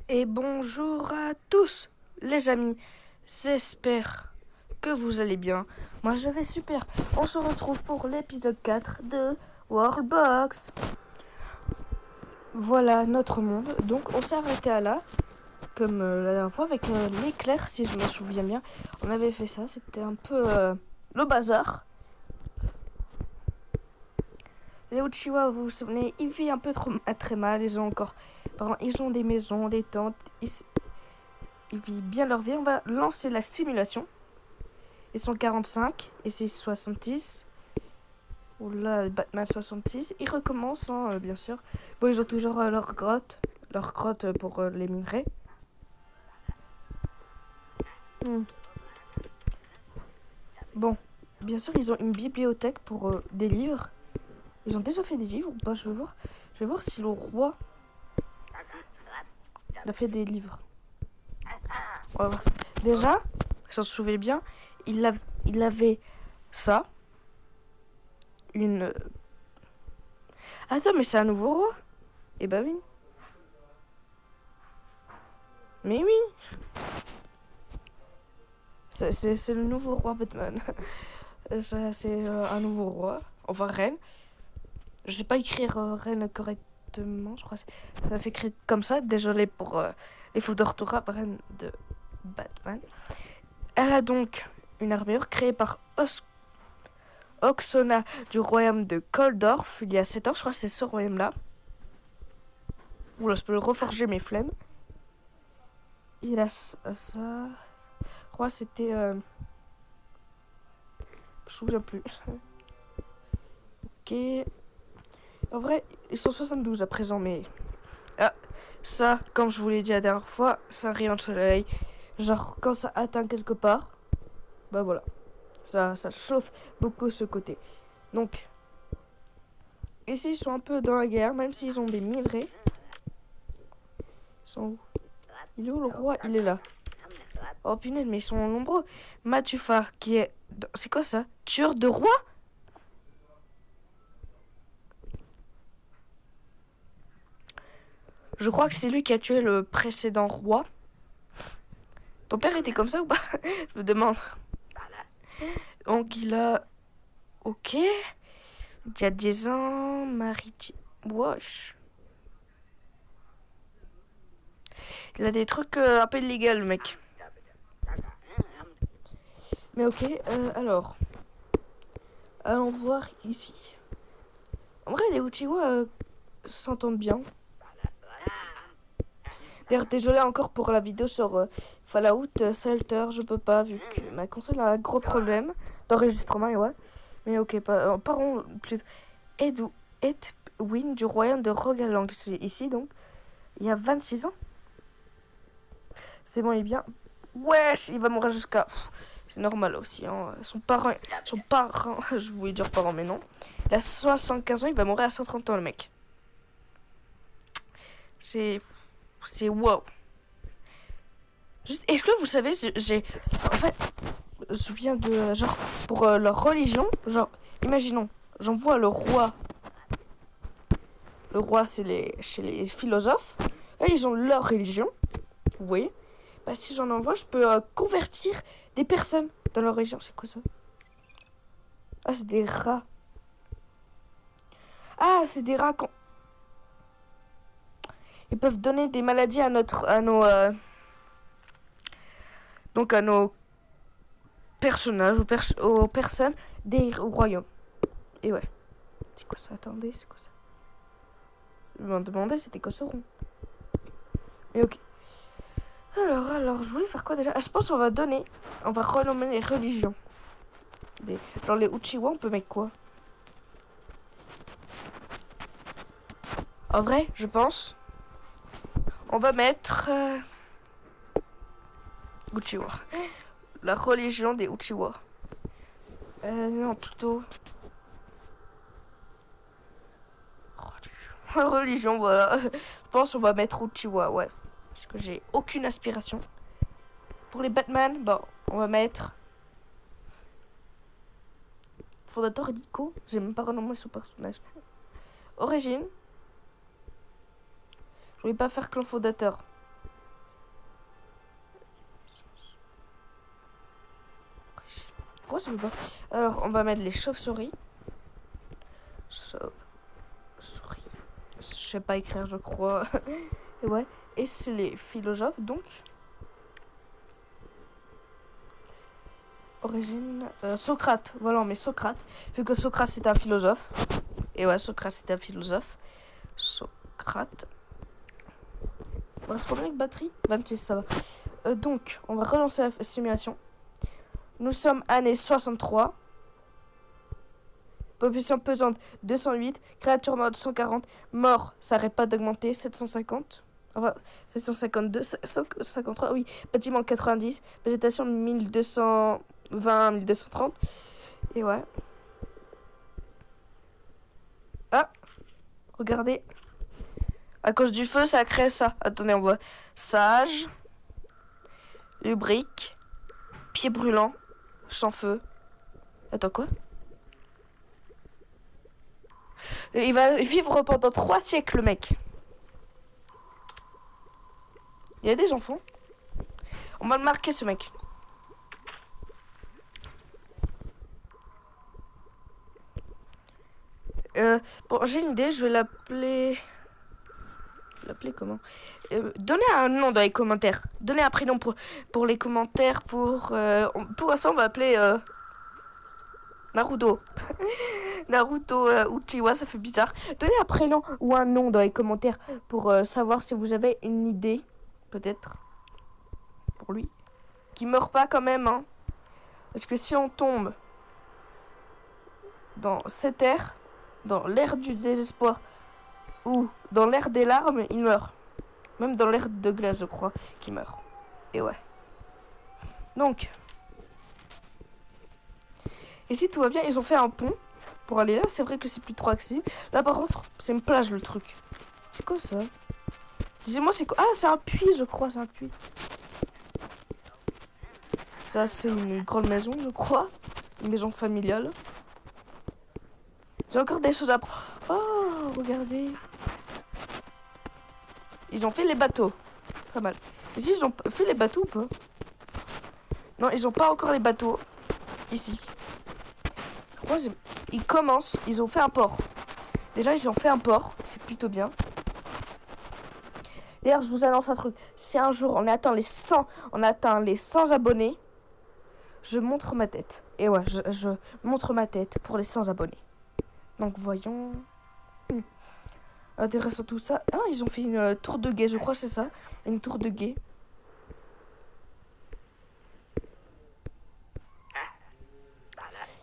Et bonjour à tous les amis, j'espère que vous allez bien. Moi je vais super. On se retrouve pour l'épisode 4 de Worldbox. Voilà notre monde. Donc on s'est arrêté à là, comme la dernière fois avec l'éclair si je me souviens bien. On avait fait ça, c'était un peu le bazar. Les Uchiwa, vous vous souvenez, ils vivent un peu très mal, ils ont encore... Pardon, ils ont des maisons, des tentes, ils vivent bien leur vie. On va lancer la simulation. Ils sont 45 et c'est 66. Oula, Batman 66. Ils recommencent, hein, bien sûr. Bon, ils ont toujours leur grotte. Leur grotte pour les minerais. Bon, bien sûr, ils ont une bibliothèque pour des livres. Ils ont déjà fait des livres ou pas? Je vais voir si le roi a fait des livres. On va voir ça. Déjà, si on se souvient bien, il avait ça. Une... Attends, mais c'est un nouveau roi? Eh ben oui. Mais oui. C'est le nouveau roi Batman. C'est un nouveau roi. Enfin, reine. Je sais pas écrire reine correctement, je crois. Ça s'écrit comme ça. Désolé pour les fautes d'orthographe. Reine de Batman. Elle a donc une armure créée par Oxona du royaume de Koldorf il y a 7 ans. Je crois que c'est ce royaume-là. Oula, je peux reforger mes flemmes. Il a ça. Je crois que c'était... je me souviens plus. Ok. En vrai, ils sont 72 à présent, mais... Ah, ça, comme je vous l'ai dit la dernière fois, c'est un rayon de soleil. Genre, quand ça atteint quelque part, bah voilà. Ça chauffe beaucoup ce côté. Donc, ici, ils sont un peu dans la guerre, même s'ils ont des minerais. Ils sont où? Il est où le roi? Il est là. Oh punaise, mais ils sont nombreux. Matufa, qui est... C'est quoi ça? Tueur de roi? Je crois que c'est lui qui a tué le précédent roi. Ton père était comme ça ou pas? Je me demande. Donc il a... Ok. Il y a 10 ans, maritime. Wesh. Il a des trucs un peu illégaux, le mec. Mais ok, alors. Allons voir ici. En vrai, les Uchiwa s'entendent bien. D'ailleurs, désolé encore pour la vidéo sur Fallout Shelter. Je peux pas, vu que ma console a un gros problème d'enregistrement, et ouais. Mais ok, parlons plus. Edwin du royaume de Rogaland. Ici, donc, il y a 26 ans. C'est bon, il est bien. Wesh, il va mourir jusqu'à... C'est normal aussi, hein. Son parent, je voulais dire parent, mais non. Il a 75 ans, il va mourir à 130 ans, le mec. C'est wow. Juste, est-ce que vous savez, en fait, je viens de, genre, pour leur religion, genre, imaginons, j'envoie le roi. Le roi, c'est chez les philosophes. Eux, ils ont leur religion. Vous voyez? Bah, si j'en envoie, je peux convertir des personnes dans leur religion. C'est quoi ça? Ah, c'est des rats. Ah, c'est des rats. Ils peuvent donner des maladies à nos, donc à nos personnages, aux personnes des royaumes. Et ouais. C'est quoi ça? Attendez, c'est quoi ça? Je me demandais c'était quoi ce rond. Mais ok. Alors, je voulais faire quoi déjà? Je pense qu'on va renommer les religions. Genre les Uchiwa, on peut mettre quoi? En vrai, je pense, on va mettre Uchiwa. La religion des Uchiwa. Non, plutôt... Religion, voilà. Je pense qu'on va mettre Uchiwa, ouais. Parce que j'ai aucune aspiration. Pour les Batman, bon, on va mettre... Fondateur Nico. J'ai même pas renommé son personnage. Origine. Je voulais pas faire clan fondateur. pourquoi ça veut pas? Alors, on va mettre les chauves-souris. Chauve-souris. Je sais pas écrire, je crois. Et ouais. Et c'est les philosophes, donc. Origine. Socrate. Voilà, mais Socrate. Vu que Socrate c'était un philosophe. Et ouais, Socrate c'était un philosophe. Socrate. On reste combien de batterie? 26, ça va. Donc, on va relancer la simulation. Nous sommes année 63. Population pesante 208. Créature morte 140. Mort, ça n'arrête pas d'augmenter 750. Enfin, 752. 153, oui. Bâtiment 90. Végétation 1220, 1230. Et ouais. Ah, regardez. À cause du feu, ça a créé ça. Attendez, on voit sage, lubrique, pied brûlant, sans-feu. Attends, quoi? Il va vivre pendant 3 siècles, le mec. Il y a des enfants. On va le marquer, ce mec. Bon, j'ai une idée, je vais l'appeler... L'appeler comment? Donnez un nom dans les commentaires. Donnez un prénom pour les commentaires. Pour l'instant, on va appeler Naruto. Naruto Uchiwa, ça fait bizarre. Donnez un prénom ou un nom dans les commentaires pour savoir si vous avez une idée, peut-être, pour lui. Qui meurt pas quand même, hein. Parce que si on tombe dans cette ère, dans l'ère du désespoir, ou dans l'ère des larmes, il meurt. Même dans l'ère de glace, je crois, qu'il meurt. Et ouais. Donc. Et si tout va bien, ils ont fait un pont pour aller là. C'est vrai que c'est plus trop accessible. Là, par contre, c'est une plage, le truc. C'est quoi ça? Disez-moi, c'est quoi? Ah, c'est un puits, je crois, c'est un puits. Ça, c'est une grande maison, je crois. Une maison familiale. J'ai encore des choses à... Oh, regardez. Ils ont fait les bateaux. Pas mal. Mais si, ils ont fait les bateaux ou pas? Non, ils ont pas encore les bateaux. Ici. Je crois ils commencent. Ils ont fait un port. Déjà, ils ont fait un port. C'est plutôt bien. D'ailleurs, je vous annonce un truc. Si un jour on atteint les 100 abonnés, je montre ma tête. Et ouais, je montre ma tête pour les 100 abonnés. Donc, voyons. Intéressant tout ça. Ah, ils ont fait une tour de guet, je crois que c'est ça. Une tour de guet.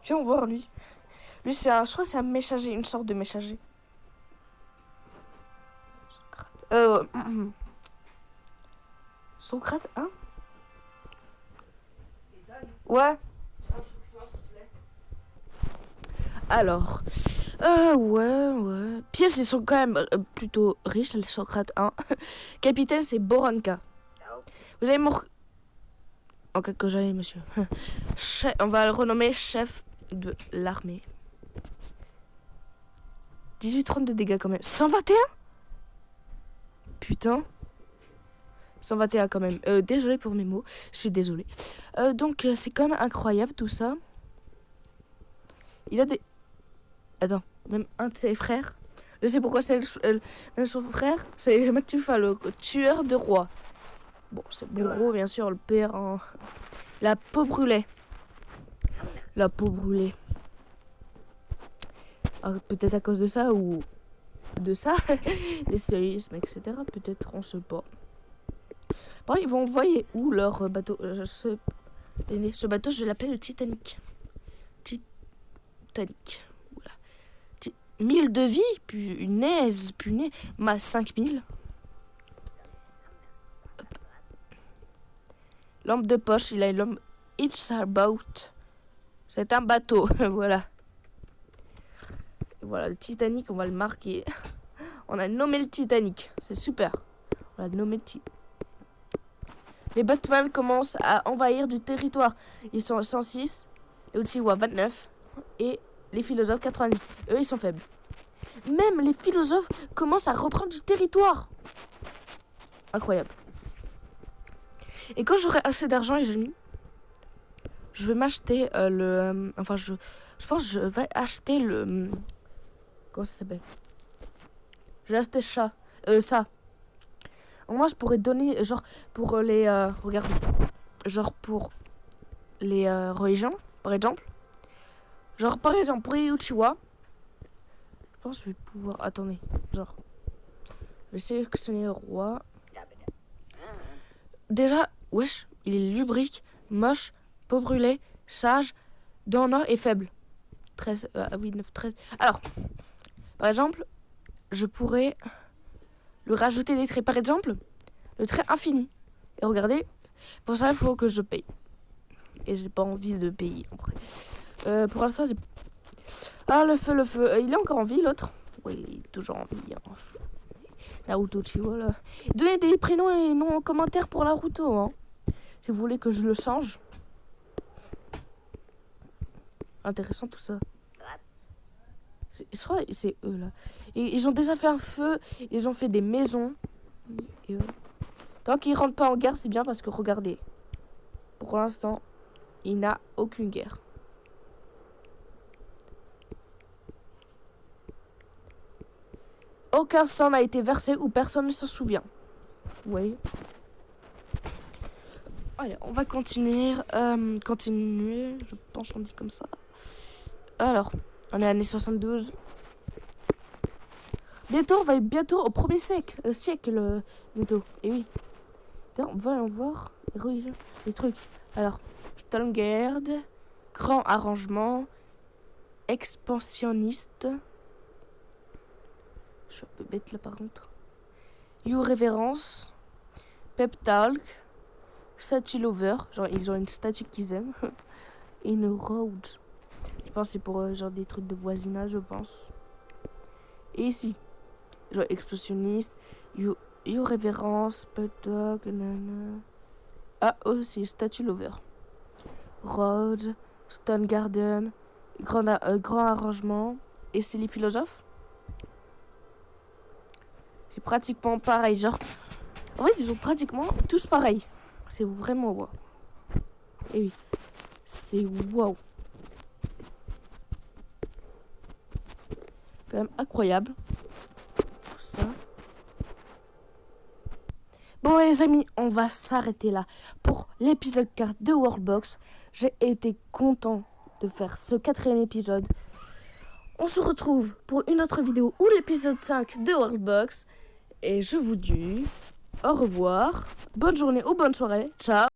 Viens voir lui. Lui, je crois que c'est un messager, une sorte de messager. Socrate, hein? Ouais. Alors, ouais. Pièces, ils sont quand même plutôt riches, les Socrates 1. Capitaine, c'est Boranka. Vous avez en quelques années, monsieur. On va le renommer chef de l'armée. 18-30 de dégâts quand même. 121? Putain. 121 quand même. Désolé pour mes mots. Je suis désolé. Donc, c'est quand même incroyable tout ça. Il a des... Attends, même un de ses frères. Je sais pourquoi c'est son frère. C'est Mathufa, le tueur de rois. Bon, c'est Bourreau, bien sûr, le père en... La peau brûlée. La peau brûlée. Peut-être à cause de ça ou... De ça. Des séismes, etc. Peut-être, on sait pas. Bon, ils vont envoyer où leur bateau? Ce bateau, je vais l'appeler le Titanic. Titanic. Voilà. 1000 de vie, punaise. Ma 5000. Lampe de poche, il a une lampe. It's a boat. C'est un bateau, voilà. Et voilà, le Titanic, on va le marquer. On a nommé le Titanic, c'est super. On a nommé le Titanic. Les Batman commencent à envahir du territoire. Ils sont 106, les Uchiwa 29 et les philosophes 90. Eux, ils sont faibles. Même les philosophes commencent à reprendre du territoire. Incroyable. Et quand j'aurai assez d'argent, les amis, je vais m'acheter enfin, je pense que je vais acheter le... Comment ça s'appelle? Je vais acheter ça. Moi, je pourrais donner, genre, pour les... regarde. Genre, pour les religions, par exemple. Genre, par exemple, pour les Uchiwa. Je pense que je vais pouvoir... Attendez. Genre, je vais sélectionner le roi. Déjà, wesh, il est lubrique, moche, peau brûlée, sage, dents en or et faible. 13, oui, 9, 13. Alors, par exemple, je pourrais lui rajouter des traits. Par exemple, le trait infini. Et regardez, pour ça, il faut que je paye. Et j'ai pas envie de payer, en vrai. Pour l'instant, c'est... Ah, le feu. Il est encore en vie, l'autre? Oui, il est toujours en vie. Hein. Naruto, tu vois, là. Donnez des prénoms et noms en commentaire pour Naruto, hein. Si vous voulez que je le change. Intéressant, tout ça. Soit c'est eux, là. Et ils ont déjà fait un feu. Ils ont fait des maisons. Et tant qu'ils rentrent pas en guerre, c'est bien parce que, regardez. Pour l'instant, il n'a aucune guerre. Aucun sang n'a été versé ou personne ne s'en souvient. Vous voyez? Allez, on va continuer. Je pense qu'on dit comme ça. Alors, on est à l'année 72. Bientôt, on va être bientôt au premier siècle. Bientôt. Et oui. D'ailleurs, on va en voir les trucs. Alors, Stalngard, grand arrangement, expansionniste. Je suis un peu bête là par contre. You Révérence, Pep Talk, Statue Lover. Genre, ils ont une statue qu'ils aiment. In Road. Je pense que c'est pour genre des trucs de voisinage, je pense. Et ici, genre explosionniste, You Révérence, Pep Talk, nanana. Ah, aussi, Statue Lover. Road, Stone Garden, grand arrangement. Et c'est les philosophes. C'est pratiquement pareil, genre. En fait, ils sont pratiquement tous pareils. C'est vraiment wow. Et oui, c'est wow. Quand même incroyable. Tout ça. Bon les amis, on va s'arrêter là pour l'épisode 4 de Worldbox. J'ai été content de faire ce 4e épisode. On se retrouve pour une autre vidéo ou l'épisode 5 de Worldbox. Et je vous dis au revoir, bonne journée ou bonne soirée, ciao.